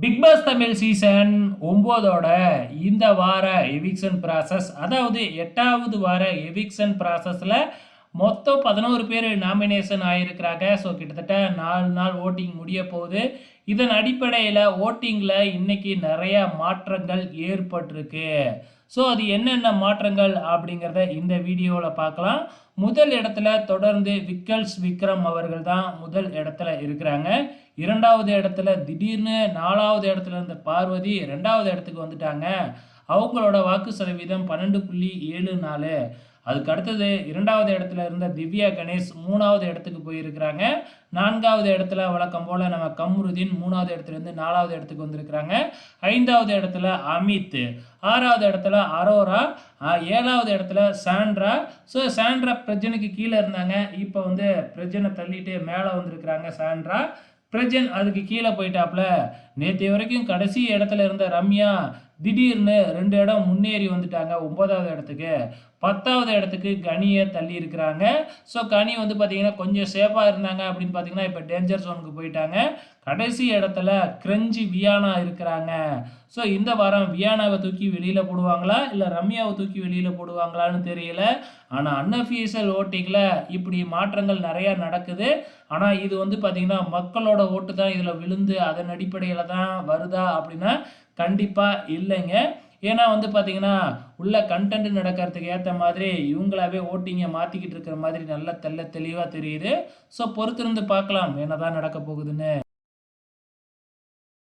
Big pass Tamil season 9ஓட இந்த வார eviction process, அதாவது 8வது வார எவிக்ஷன் ப்ராசஸில் மொத்தம் 11 பேர் நாமினேஷன் ஆகியிருக்கிறாங்க. ஸோ கிட்டத்தட்ட 4 நாள் ஓட்டிங் முடிய போகுது. இதன் அடிப்படையில் ஓட்டிங்கில் இன்னைக்கு நிறைய மாற்றங்கள் ஏற்பட்டிருக்கு. ஸோ அது என்னென்ன மாற்றங்கள் அப்படிங்கிறத இந்த வீடியோவில் பார்க்கலாம். முதல் இடத்துல தொடர்ந்து விக்கல்ஸ் விக்ரம் அவர்கள் தான் முதல் இடத்துல இருக்கிறாங்க. 2வது இடத்துல திடீர்னு 4வது இடத்துல இருந்த பார்வதி 2வது இடத்துக்கு வந்துட்டாங்க. அவங்களோட வாக்கு சதவீதம் 12.74. அதுக்கு அடுத்தது 2வது இடத்துல இருந்த திவ்யா கணேஷ் 3வது இடத்துக்கு போயிருக்கிறாங்க. 4வது இடத்துல வழக்கம் போல் நம்ம கம்ருதீன் 3வது இடத்துலேருந்து 4வது இடத்துக்கு வந்திருக்கிறாங்க. 5வது இடத்துல அமித், 6வது இடத்துல அரோரா, 7வது இடத்துல சாண்ட்ரா. ஸோ சாண்ட்ரா பிரஜனுக்கு கீழே இருந்தாங்க. இப்போ வந்து பிரஜனை தள்ளிட்டு மேலே வந்திருக்கிறாங்க சாண்ட்ரா. பிரஜன் அதுக்கு கீழே போயிட்டாப்புல. நேற்று வரைக்கும் கடைசி இடத்துல இருந்த ரம்யா திடீர்னு 2 இடம் முன்னேறி வந்துட்டாங்க 9வது இடத்துக்கு. 10வது இடத்துக்கு கனியை தள்ளி இருக்கிறாங்க. ஸோ கனி வந்து பார்த்தீங்கன்னா கொஞ்சம் சேஃபாக இருந்தாங்க அப்படின்னு பார்த்தீங்கன்னா இப்போ டேஞ்சர் ஜோனுக்கு போயிட்டாங்க. கடைசி இடத்துல கிரஞ்சி வியானா இருக்கிறாங்க. ஸோ இந்த வாரம் வியானாவை தூக்கி வெளியில் போடுவாங்களா இல்லை ரம்யாவை தூக்கி வெளியில் போடுவாங்களான்னு தெரியல. ஆனால் அன்அஃபிஷியல் ஓட்டிங்கில் இப்படி மாற்றங்கள் நிறையா நடக்குது. ஆனால் இது வந்து பார்த்திங்கன்னா மக்களோட ஓட்டு தான் இதில் விழுந்து அதன் அடிப்படையில் தான் வருதா அப்படின்னா கண்டிப்பாக இல்லைங்க. ஏன்னா வந்து பார்த்தீங்கன்னா உள்ள கண்டென்ட் நடக்கிறதுக்கு ஏற்ற மாதிரி இவங்களாவே ஓட்டிங்கை மாற்றிக்கிட்டு இருக்கிற மாதிரி நல்லா தெளிவாக தெரியுது. ஸோ பொறுத்திருந்து பார்க்கலாம் என்னதான் நடக்க போகுதுன்னு.